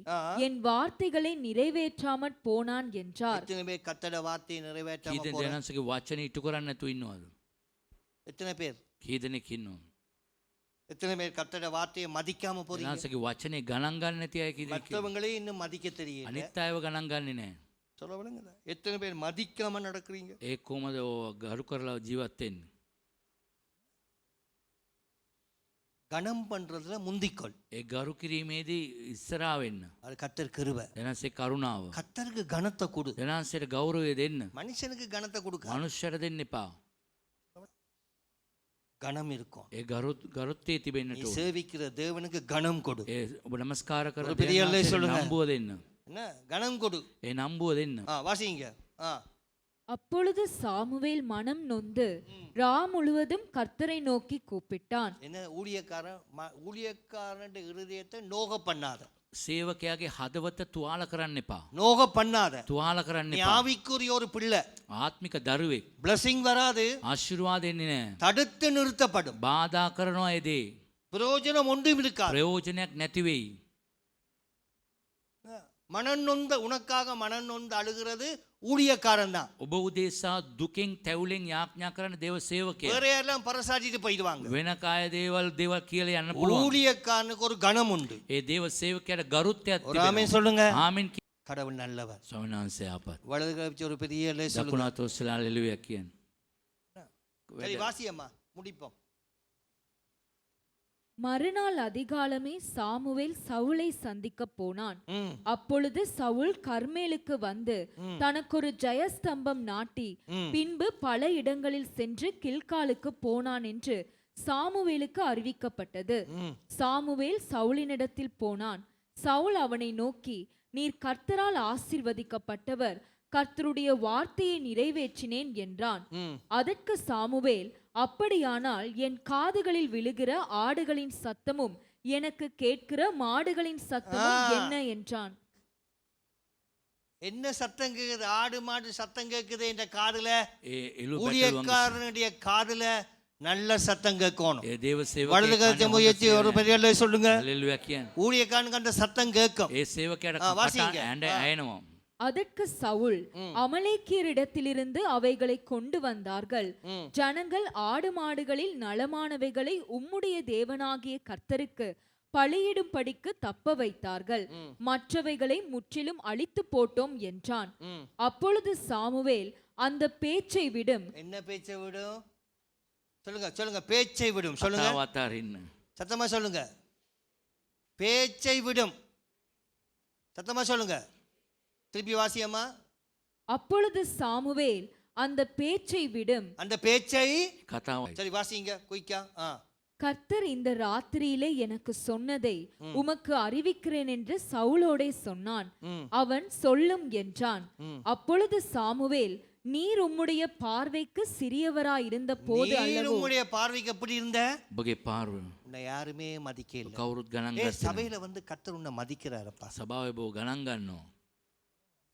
என் வார்த்தைகளை நிறைவேற்றாமற் போனான் என்றார். எத்தனை பேர் கர்த்தரோட வார்த்தையை நிறைவேற்றாம කී போறாங்க? දෙනාංශගේ වචනේ ඉටු කරන්නේ නැතුව ඉන්නවද? எத்தனை பேர்? කී දෙනෙක් ඉන්නවද? எத்தனை பேர் கர்த்தரோட வார்த்தையை மதிக்காம போறீங்க? දෙනාංශගේ වචනේ ගණන් ගන්න නැති අය කී දෙනෙක් ඉන්නවද? மற்றவங்களே இன்னும் மதிக்க தெரியல. අනිත් අයව ගණන් ගන්නේ නැහැ. சொல்ல விடுங்க. எத்தனை பேர் மதிக்காம நடக்கிறீங்க? ඒ කොහමද ගරු කරලා ජීවත් වෙන්නේ? கனம் பண்றதுல முந்திக்கொள். ඒ ගරු කිරීමේදී ඉස්සරහා වෙන්න. அது கர்த்தர் கிருபை. දෙනාංශේ කරුණාව. கர்த்தருக்கு கனத்தை கொடு. දෙනාංශයට ගෞරවය දෙන්න. மனுஷனுக்கு கனத்தை கொடுக்க මනුෂ්‍යයට දෙන්න එපා. கனம் இருக்கும். ඒ ගරුත්වයේ තිබෙන්නට நீ ඕන. சேவிக்கிற தேவனுக்கு கனம் கொடு. ඒ ඔබ නමස්කාර කර ஒரு பெரிய அல்லை சொல்லுங்க. නම්බුව දෙන්න. என்ன கனம் கொடு. ඒ නම්බුව දෙන්න. வாசிங்க. அப்பொழுது சாமுவேல் மனம் நொந்து முழுவதும் கர்த்தரை நோக்கி கூப்பிட்டான். என்ன ஊழியக்காரன் இருதயத்தை நோக பண்ணாத. සේවකයාගේ හදවත තුවාල කරන්න එපා. நோக பண்ணாத. තුවාල කරන්න நீ එපා. ஆவிக்குரிய ஒரு பிள்ளை. ආත්මික දරුවෙක්. பிளஸிங் வராது. ආශිර්වාද එන්නේ නැහැ. தடுத்து நிறுத்தப்படும். බාධා කරනවා ඒ දේ. பிரயோஜனம் ஒன்றும் இருக்காது. ප්‍රයෝජනයක් නැති වෙයි. மனநொந்த உனக்காக மனநொந்து அழுகிறது ஊழியக்காரன் தான். ඔබ උදෙසා දුකෙන් තැවුලෙන් යාඥා කරන දේව සේවකයා. வேற யாரெல்லாம் பரசாட்டிட்டு போயிடுவாங்க. වෙන කාය දේවල් කියලා යන්න පුළුවන්. ஊழியக்காரனுக்கு ஒரு கனம் உண்டு. ඒ දේව සේවකයාට ගරුත්වයක් ஒரு ஆமென் තිබෙනවා. சொல்லுங்க. ආමෙන්. கடவுள் நல்லவர். ස්වාමීන් වහන්සේ ආපත්. வலது கழிச்சு ஒரு பெரிய அல்லை சொல்லுங்க. දකුණත් ඔස්සලා හalleluya කියන්නේ. சரி வாசியம்மா முடிப்போம். மறுநாள் அதிகாலமே சாமுவேல் சவுலை சந்திக்க போனான். அப்பொழுது சவுல் கர்மேலுக்கு வந்து தனக்கொரு ஜெயஸ்தம்பம் நாட்டி பின்பு பல இடங்களில் சென்று கில்காலுக்கு போனான் என்று சாமுவேலுக்கு அறிவிக்கப்பட்டது. சாமுவேல் சவுலினிடத்தில் போனான். சவுல் அவனை நோக்கி, நீர் கர்த்தரால் ஆசீர்வதிக்கப்பட்டவர், கர்த்தருடைய வார்த்தையை நிறைவேற்றினேன் என்றான். அதற்கு சாமுவேல், அப்படியானால் என் காதுகளில் விழுகிற ஆடுகளின் சத்தமும் எனக்கு கேட்கிற மாடுகளின் சத்தமும் என்ன என்றான். என்ன சத்தம் கேக்குது? ஆடு மாடு சத்தம் கேக்குது என்ற காதுல. ඒ එළු ஊழியக்காரனுடைய காதுல நல்ல சத்தம் கேட்கணும். ඒ දේව வலது கரத்தை සේවකයා முயற்சி ஒரு பெரிய சொல்லுங்க. හලෙලුයා කියන්නේ. ஊழியக்காரனுக்கு அந்த சத்தம் கேட்கும். ඒ සේවකයාට வாசிங்க. කතා ඇඬ ඇයෙනවා. அதற்கு சவுல், அமலேக்கியரிடத்திலிருந்து அவைகளை கொண்டு வந்தார்கள். ஜனங்கள் ஆடு மாடுகளில் நலமானவைகளை உம்முடைய தேவனாகிய கர்த்தருக்கு பலியிடும்படிக்கு தப்ப வைத்தார்கள், மற்றவைகளை முற்றிலும் அழித்து போட்டோம் என்றான். அப்பொழுது சாமுவேல், அந்த பேச்சை விடும். என்ன பேச்சை விடும்? சொல்லுங்க சொல்லுங்க. பேச்சை விடும். சொல்லுங்க කතාව අතාරින්න. சத்தமா சொல்லுங்க. பேச்சை விடும். சத்தமா சொல்லுங்க. திருப்பி வாசியம்மா. அப்பொழுது சாமுவேல், அந்த பேச்சை விடும். அந்த பேச்சை කතාව. சரி வாசிங்க குயிக்கா. கர்த்தர் இந்த ராத்திரியிலே எனக்கு சொன்னதை உமக்கு அறிவிக்கிறேன் என்று சவுலோடே சொன்னான். அவன் சொல்லும் என்றான். அப்பொழுது சாமுவேல், நீர் உம்முடைய பார்வைக்கு சிறியவராயிருந்த போது அல்லவோ. உம்முடைய பார்வைக்கு எப்படி இருந்த? ඔබගේ පාරුව உன்னை யாருமே மதிக்கல. කවුරුත් ගණන් ஏய், ගත්තේ சபையில வந்து கர்த்தர் உன்னை மதிக்கிறாரப்பா. සභාවේ ඔබ ගණන් ගන්නවා.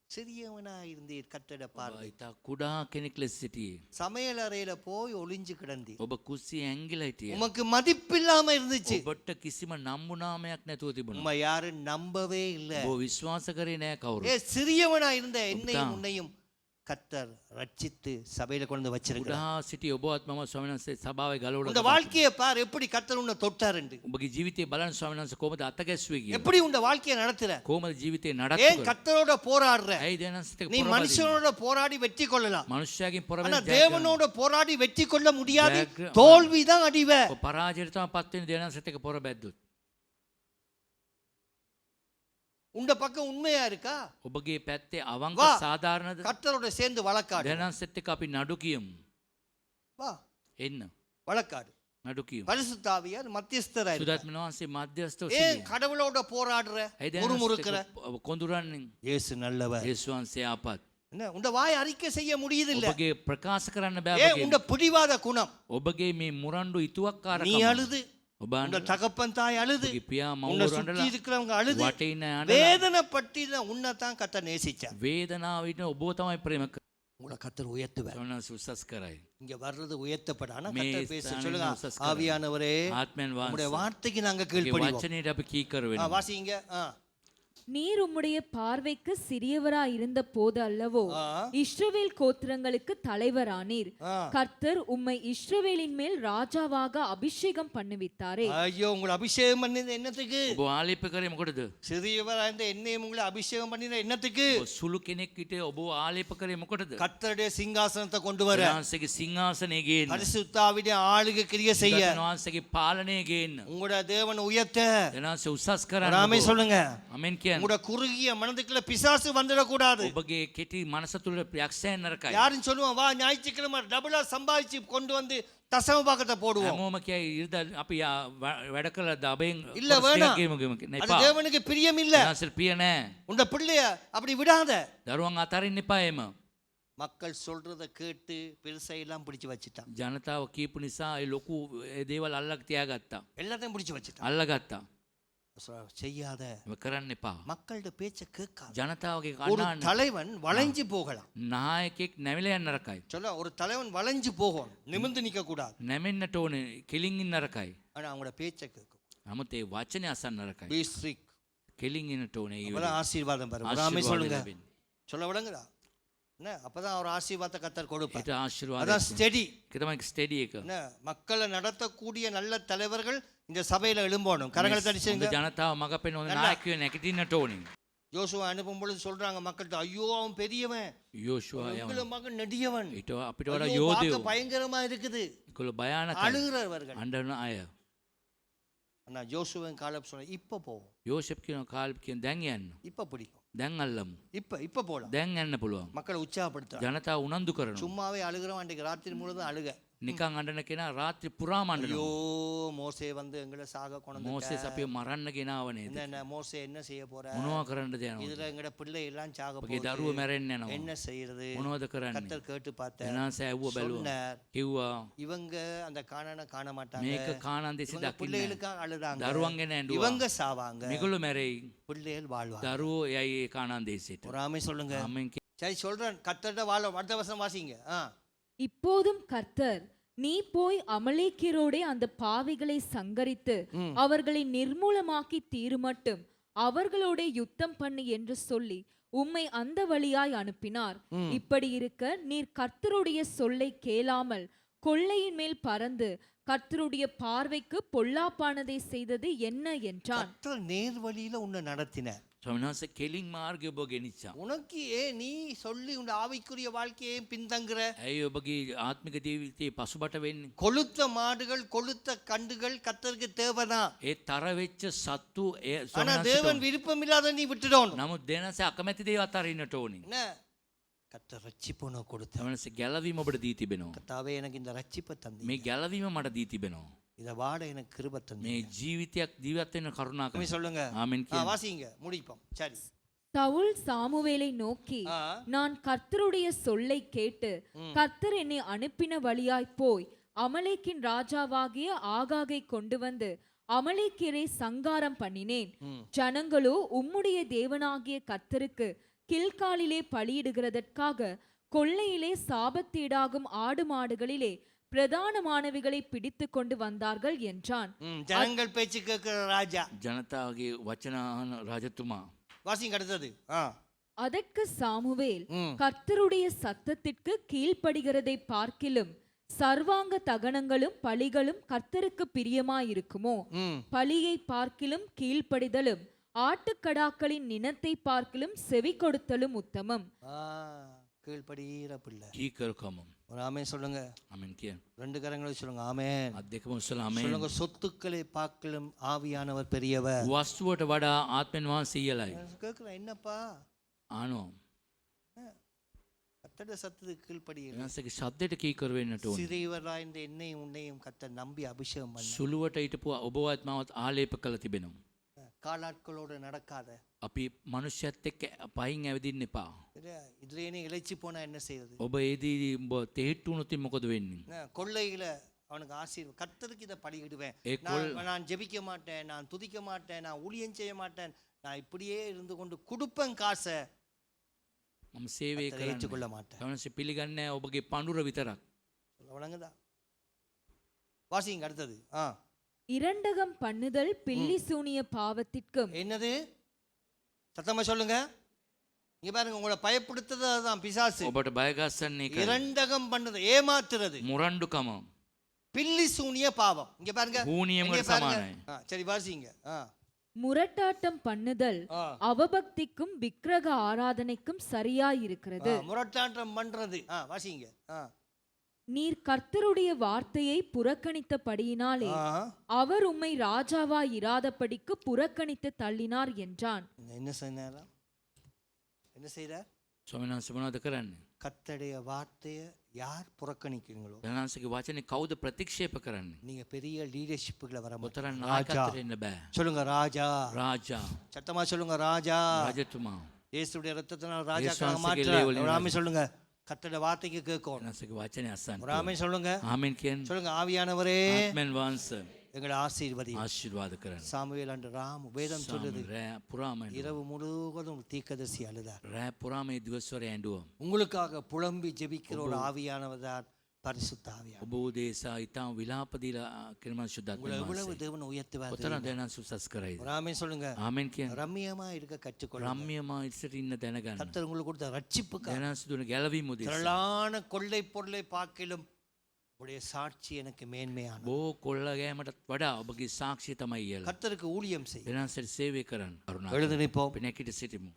சிறியவனா இருந்தீர் கர்த்தட பார்வை. ඉතා කුඩා කෙනෙක් ලෙස සිටියේ. சமையல் அறையில போய் ஒளிஞ்சு கிடந்தி. ඔබ කුස්සියේ ඇංගිලා හිටියේ. உமக்கு மதிப்பில்லாம இருந்துச்சு. ඔබට කිසිම නම්බුනාමයක් නැතුව තිබුණා. உம்மை யாரும் நம்பவே இல்ல. ඔබ විශ්වාස කරේ නෑ කවුරු. ஏ சிறியவனா இருந்த என்னையும் உன்னையும் கர்த்தர் ரட்சித்து சபையில கொண்டு வச்சிருக்கிறார். කුඩා සිටි ඔබවත් මම ස්වාමීන් වහන්සේ සභාවේ ගලවලා. உங்க வாழ்க்கையை பார் எப்படி கர்த்தர் உன்னை தொட்டாருன்னு. ඔබගේ ජීවිතේ බලන්න ස්වාමීන් වහන්සේ කොහොමද අත ගැස්සුවේ කියලා. எப்படி உங்க வாழ்க்கையை நடத்துற? කොහොමද ජීවිතේ ஏன் නඩත්තු கர்த்தரோட போராடுற? ඇයි දෙනන්සිට நீ மனுஷனோட போராடி வெற்றி கொள்ளலாம். මනුෂ්‍යයාගෙන් ஆனா පොරවෙන தேவனோட போராடி வெற்றி கொள்ள முடியாது. தோல்விதான் அடிவ. පරාජයට තමයි පත් වෙන්නේ දෙනන්සිට එක පොර බැද්දොත්. உண்ட பக்கம் உண்மையா இருக்கா? ඔබගේ පැත්තේ අවංක வா. සාධාරණද? கர்த்தரோட சேர்ந்து வழக்காடு. දෙනන්සිට එක අපි නඩු කියමු. வா එන්න. வழக்காடு. නඩු කියමු. பரிசுத்த ஆவியார் மத்தியஸ்தரா இருக்கார். සුදාත්මන වහන්සේ මධ්‍යස්ථව ஏன் සිටියේ. கடவுளோட போராடுற? முறுமுறுக்கிற? ඔබ කොඳුරන්නේ. இயேசு நல்லவர். යේසුස් වහන්සේ ආපත්. என்ன உண்ட வாய் அறிக்கை செய்ய முடியுது இல்ல? ඔබගේ ප්‍රකාශ කරන්න බෑ ஏன் ඔබගේ. உண்ட பிடிவாத குணம்? ඔබගේ මේ මුරණ්ඩු நீ ඉතුවක්කාරකම. அழுது, ඔබ உண்ட தகப்பன் தாய் அழுது, ඔබගේ පියා உன்னை මව්වරු சுற்றி අඬලා இருக்கிறவங்க அழுது, වටේ ඉන්න අඬලා வேதனை பற்றி உன்னை தான் கர்த்தர் நேசிச்சார். වේදනාව විඳින ඔබව තමයි ප්‍රේම කරන්නේ. உங்களை கர்த்தர் உயர்த்துவார். ස්වාමීන් උසස් කරයි. இங்க வர்றது உயர்த்தப்பட. ஆனா மே கர்த்தர் பேச ஸ்தானம் சொல்லுங்க, உசஸ் කරයි. ஆவியானவரே ආත්මයන් உங்களுடைய වහන්සේ வார்த்தைக்கு நாங்க ඔබගේ கீழ்ப்படிவோம். වචනයට අපි කීකර වෙනවා. வாசிங்க. நீர் உம்முடைய பார்வைக்கு சிறியவராயிருந்த போது அல்லவோ இஸ்ரவேல் கோத்திரங்களுக்கு தலைவரானீர். கர்த்தர் உம்மை இஸ்ரவேலின் மேல் ராஜாவாக அபிஷேகம் பண்ணுவித்தாரே. ஐயோ, உங்களை அபிஷேகம் பண்ணின என்னத்துக்கு? ඔබ ආලේප කරේ මොකටද? சிறியவரா இருந்த என்னையும் உங்களை அபிஷேகம் பண்ணின என்னத்துக்கு? ඔබ සුළු කෙනෙක් විතේ ඔබ ආලේප කරේ මොකටද? கர்த்தருடைய சிங்காசனத்தை கொண்டு வர, වහන්සේගේ සිංහාසනය ගේන්න. பரிசுத்தாவிடைய ஆளுகை கிரியை செய்ய, වහන්සේගේ පාලනය ගේන්න. உங்களுடைய தேவனை உயர்த்த. දෙනාසේ උසස් කරන්න. ராமே சொல்லுங்க. ආමෙන් කියන්න. உங்களுடைய குறுகிய மனதுக்குள்ள பிசாசு வந்துடக்கூடாது. ඔබගේ කෙටි මනස තුළ යක්ෂයන් නරකයි. யாரும் சொல்லுவான், வா ஞாயிற்றுக்கிழமை டபுளா சம்பாதிச்சு கொண்டு வந்து தசம பாகத்தை போடுவோம். හැමෝම කියයි ඉරිදා අපි වැඩ කළා දබෙන් இல்ல வேணாம். ගෙමු அது தேவனுக்கு பிரியம் இல்ல. නාසල් පිය නැහැ. உண்ட பிள்ளைய அப்படி விடாத. දරුවන් අතරින්න එපා එම. மக்கள் சொல்றத கேட்டு பெருசா எல்லாம் பிடிச்சு வச்சுட்டான். ජනතාව කියපු නිසා ඒ ලොකු දේවල් අල්ලක් තියාගත්තා. எல்லாத்தையும் பிடிச்சு வச்சுட்டான். අල්ලගත්තා. செய்யாத. කරන්න එපා. மக்களோட பேச்ச கேட்காத. ජනතාවගේ ஒரு කණ්ඩායම தலைவன் வளைஞ்சு போகலாம். නායකෙක් නැවිලා යන්න නරකයි. சொல்ல ஒரு தலைவன் வளைஞ்சு போகும், நிமிர்ந்து நிக்க கூடாது. නැමෙන්නට ඕනේ කෙලින් ඉන්න නරකයි. ஆனா அவங்களோட பேச்ச கேட்கும். නමුත් ඒ වචනේ අසන්න නරකයි. பி ஸ்ட்ரிக். කෙලින් ඉන්නට ඕනේ. ඒ அப்பதான் ஆசீர்வாதம் பெறும். ராமே சொல்லுங்க. சொல்ல விடுங்கடா. என்ன அப்பதான் அவர் ஆசீர்வாதத்தை கர்த்தர் கொடுப்பார். ඒට ආශිර්වාද. அதான் ஸ்டெடி. ඒක තමයි ස්ටඩි එක. என்ன மக்களை நடத்தக்கூடிய நல்ல தலைவர்கள் இந்த சபையில எழும்போணும். கரங்களை தடிச்சுங்க. ජනතාව මග පෙන්වන නායකයෝ නැගිටින්නට ඕනේ. யோசுவா அனுப்பும் பொழுது சொல்றாங்க மக்கள்கிட்ட, ஐயோ அவன் பெரியவன், යෝෂුවා உங்கள மகன் நெடியவன், ඊට අපිට වඩා ஐயோ, பார்க்க යෝධයෝ பயங்கரமா இருக்குது, ඒගොල්ලෝ භයානකයි. அழுகிறவர்கள். අඬන අය. ஆனா யோசுவன் காலேப் சொன்ன, இப்ப போவோம், යෝෂප් කියන කාලෙප් කියන දැන් යන්න. இப்ப பிடிக்கும், දැන් අල්ලමු. இப்ப போலாம். දැන් යන්න පුළුවන්. மக்களை உற்சாகப்படுத்த. ජනතාව උනන්දු කරනවා. சும்மாவே அழுகிறவன் அன்றைக்கு ராத்திரி முழுதும் அழுக. නිකං අඬන කෙනා රාත්‍රී පුරාම ஐயோ අඬනවා. மோசே வந்து எங்களை சாக கொண்டு මෝසෙස් අපිව මරන්න ගෙනාව නේද? என்ன மோசே என்ன செய்ய போற මොනවා කරන්නද යනවා? இதுல எங்கட பிள்ளை எல்லாம் சாக අපගේ போகுது දරුවෝ මැරෙන්න යනවා. என்ன செய்யறது මොනවද කරන්නේ? கர்த்தர் கேட்டு பார்த்தேன் එනාස ඇව්ව බැලුවා. சொன்னார் කිව්වා இவங்க அந்த காணான காண மாட்டாங்க මේක කානන් දෙසින් இவங்க දකින්න. பிள்ளைகளுக்காக அழுதாங்க දරුවන් ගැන ඇඬුවා. இவங்க சாவாங்க මේගොල්ලෝ මැරෙයි. பிள்ளைகள் வாழ்வாங்க දරුවෝ යයි ඒ කානන් දේශයට. ஒரு ஆமை சொல்லுங்க ආමෙන් சரி சொல்றேன் கர்த்தர்ட்ட வாழ அடுத்த வசனம் வாசிங்க இப்போதும் கர்த்தர் நீ போய் அமலேக்கியரோடே அந்த பாவிகளை சங்கரித்து அவர்களை நிர்மூலமாக்கி தீருமட்டும் அவர்களோட யுத்தம் பண்ணு என்று சொல்லி உம்மை அந்த வழியாய் அனுப்பினார். இப்படி இருக்க நீர் கர்த்தருடைய சொல்லை கேளாமல் கொள்ளையின் மேல் பறந்து கர்த்தருடைய பார்வைக்கு பொல்லாப்பானதை செய்தது என்ன என்றான். கர்த்தர் நேர் வழியில உன்னை நடத்தினார். ස්වාමීන් කෙලින් මාර්ගය ඔබ ගෙනිච්චා. உனக்கு நீ சொல்லி உன் ஆவிக்குரிய வாழ்க்கையை பின்தங்குற ඇයි ඔබගේ ආත්මික ජීවිතේ පසුබට වෙන්නේ? கொளுத்த மாடுகள் கொளுத்த கண்டுகள் கர்த்தருக்கு தேவைதான். ඒ තර වෙච්ච සත්තු ஆனா தேவன் விருப்பம் இல்லாத நீ விட்டுடணும். නමුත් දෙනස අකමැති දේව අතරින්නට ඕනි. என்ன கர்த்தர் ரட்சிப்புன கொடுத்த ස්වාමීන් ගැලවීම ඔබට දී තිබෙනවා. கர்த்தாவே எனக்கு இந்த ரட்சிப்பை தந்தி මේ ගැලවීම මට දී තිබෙනවා. இத வாட எனக்கு கிருபை தந்தி මේ ජීවිතයක් ජීවත් වෙන්න කරුණා කරන්න. சொல்லுங்க ආමෙන් කියන්න. வாசிங்க முடிப்போம். சரி சவுல் சாமுவேலை நோக்கி நான் கர்த்தருடைய சொல்லை கேட்டு கர்த்தர் என்னை அனுப்பின வழியாய் போய் அமலேக்கின் ராஜாவாகிய ஆகாகை கொண்டு வந்து அமலேக்கியரை சங்காரம் பண்ணினேன். ஜனங்களோ உம்முடைய தேவனாகிய கர்த்தருக்கு கில்காலிலே பலியிடுகிறதற்காக கொள்ளையிலே சாபத்தீடாகும் ஆடு மாடுகளிலே பிரதானமானவைகளை பிடித்து கொண்டு வந்தார்கள் என்றான். ஜனங்கள் பேச்சு கேட்கிற ராஜா ජනතාවගේ වචන අහන රජතුමා. வாசிங்க அடுத்தது அதற்கு சாமுவேல் கர்த்தருடைய சத்தத்திற்கு கீழ்ப்படுகிறதை பார்க்கிலும் சர்வாங்க தகனங்களும் பலிகளும் கர்த்தருக்கு பிரியமாயிருக்குமோ? பலியை பார்க்கிலும் கீழ்ப்படிதலும் ஆட்டுக்கடாக்களின் நினத்தை பார்க்கிலும் செவி கொடுத்தலும் உத்தமம். கீழ்படுகிற பிள்ளை කීකරුකම. ஒரு ஆமென் சொல்லுங்க. ආමෙන් කියන්න. ரெண்டு கரங்களை சொல்லுங்க ஆமென். අත් දෙකම උස්සලා ආමෙන්. சொல்லுங்க சொத்துக்களை பார்க்கிலும் ஆவியானவர் பெரியவர். වස්තුවට වඩා ආත්මෙන් වහන්සේ ඉහළයි. கேட்கிறேன் என்னப்பா ආනෝ. கர்த்தருடைய சத்தத்துக்கு கீழ்ப்படியுங்க. එනසගේ ශබ්දයට කීකරු වෙන්නට ඕනේ. சிறியவராய் இந்த என்னையும் உன்னையும் கர்த்தர் நம்பி அபிஷேகம் பண்ண. සුළුවට හිටපු ඔබවත් මවත් ආලේප කළ තිබෙනවා. காலாட்களோடு நடக்காத. අපි මනුෂ්‍යයත් එක්ක පහින් ඇවිදින්න එපා. இதுலயே நீ இளைச்சி போனா என்ன செய்யறது? ඔබ ඒදී ඔබ තෙහෙට්ටු වුණොත් මොකද වෙන්නේ? கொள்ளையில அவனுக்கு ஆசீர்வாதம் கர்த்தருக்கு இதை பலியிடுவேன். நான் ஜெபிக்க மாட்டேன், நான் துதிக்க மாட்டேன், நான் ஊழியம் செய்ய மாட்டேன், நான் இப்படியே இருந்து கொண்டு கொடுப்பேன் காசை. මම සේවය ஏற்றுக்கொள்ள மாட்டேன். කරන්නේ පිළිගන්නේ නැහැ ඔබගේ පඳුර විතරක්. வணங்குதா? வாசிங்க அடுத்தது. இரண்டகம் பண்ணுதல் பில்லி சூனிய பாவத்திற்கும். என்னது? சத்தமா சொல்லுங்க. இங்க பாருங்க, உங்களை பயப்படுத்துறது அதுதான் பிசாசு. ඔබට බය ගස්සන්නේ ඒකයි. இரண்டகம் பண்ணுது ஏமாத்துறது. මුරණ්ඩුකම. பில்லி சூனிய பாவம். இங்க பாருங்க. හූනියමකට සමානයි. சரி வாசிங்க. முரட்டாட்டம் பண்ணுதல் அவபக்திக்கும் விக்கிரக ஆராதனைக்கும் சரியாயிருக்கிறது. முரட்டாட்டம் பண்றது. வாசிங்க. நீர் கர்த்தருடைய வார்த்தையை புறக்கணித்தபடியினாலே அவர் உம்மை ராஜாவாய் இராதபடிக்கு புறக்கணித்து தள்ளினார் என்றான். என்ன செய்தார்? என்ன செய்தார்? ස්වාමීන් වහන්සේ මොනවද කරන්නේ? கர்த்தருடைய வார்த்தையை யார் புறக்கணிக்கிறீங்களோ දෙනාන්සේගේ වචනේ කවුද ප්‍රතික්ෂේප කරන්නේ? நீங்க பெரிய லீடர்ஷிப்ல வர ඔතරම් නායකත්වයට එන්න බෑ. சொல்லுங்க ராஜா. රාජා. சத்தமா சொல்லுங்க ராஜா. රජතුමා. இயேசுடைய இரத்தத்தினால் ராஜாக்களை மாற்ற. ஒரு ஆமென் சொல்லுங்க. கர்த்தருடைய வார்த்தைக்கு கேட்கணும். දෙනාන්සේගේ වචනේ අසන්න. ஒரு ஆமென் சொல்லுங்க. ආමෙන් කියන්න. சொல்லுங்க ஆவியானவரே ආත්මෙන් වහන්සේ எங்களை ஆசீர்வதி. ආශිර්වාද කරන්න. சாமுவேல் அன்று வேதம் சொல்லுது රෑ පුරාම இரவு முழுவதும் தீர்க்கதரிசி அழுதார். රෑ පුරාම මේ දිවස්වරේ ඇඬුවා. உங்களுக்காக புலம்பி ஜெபிக்கிற ஒரு ஆவியானவர் தான் பரிசுத்த ஆவியானவர். ඔබ උදේසා ඊටම විලාප දීලා කිරමන් සුද්ධාත්ම உங்களை எவ்வளவு தேவன் உயர்த்துவார். ඔතරම් දෙනාන්සේ උසස් කරයිද? ஒரு ஆமென் சொல்லுங்க. ආමෙන් කියන්න. ரம்மியமா இருக்க கற்றுக்கொள்ளுங்க. රම්‍යමා ඉස්සර ඉන්න දැනගන්න. கர்த்தர் உங்களுக்கு கொடுத்த ரட்சிப்புக்கு දෙනාන්සේ දුන ගැලවීම උදෙසා திரளான கொள்ளை பொருளை பார்க்கிலும் உடைய சாட்சி எனக்கு மேன்மையான. බෝ කොල්ල ගෑමටත් වඩා ඔබගේ සාක්ෂිය තමයි ඉහළ. கர்த்தருக்கு ஊழியம் செய். දෙනාන්සේට සේවය කරන්න. කරුණාකර. எழுந்து நிற்போம். අපි නැගිට සිටිමු.